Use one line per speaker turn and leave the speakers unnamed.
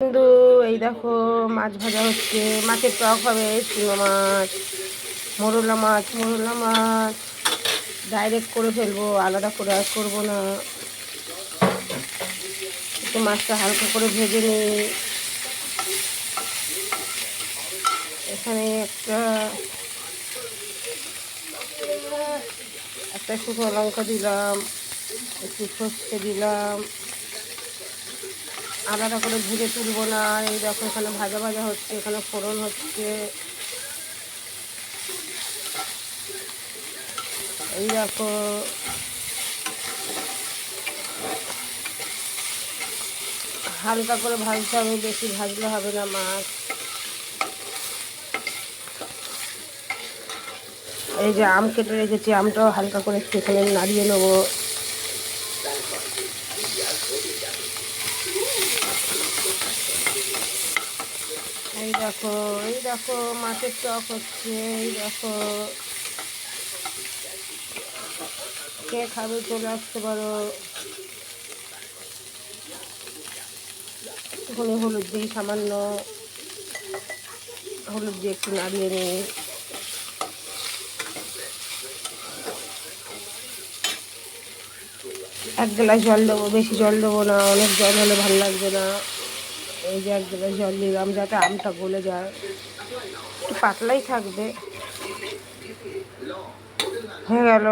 বন্ধু, এই দেখো মাছ ভাজা হচ্ছে। মাছের টক হবে, চিংড়ি মাছ, মোরলা মাছ ডাইরেক্ট করে ফেলবো, আলাদা করে আর করবো না। একটু মাছটা হালকা করে ভেজে নিই। এখানে একটা শুকনো লঙ্কা দিলাম, একটু সর্ষে দিলাম। আলাদা করে ভেজে তুলবো না। এই দেখো এখানে ভাজা ভাজা হচ্ছে, এখানে ফোড়ন হচ্ছে। এই দেখো হালকা করে ভাজতে হবে, বেশি ভাজলে হবে না মাছ। এই যে আম কেটে রেখেছি, আমটাও হালকা করে একটু এখানে নাড়িয়ে নেবো। এই দেখো মাছের টক হচ্ছে। এই দেখো, কে খাবে চলে আসতে পারো। একটুখানি হলুদ দিই, সামান্য হলুদ দিয়ে একটু নাড়িয়ে নিই। এক গ্লাস জল দেবো, বেশি জল দেবো না, অনেক জল হলে ভালো লাগবে না। এই যে এক গ্লাস জল দিলাম যাতে আমটা গলে যায়, একটু পাতলাই থাকবে। হয়ে গেল।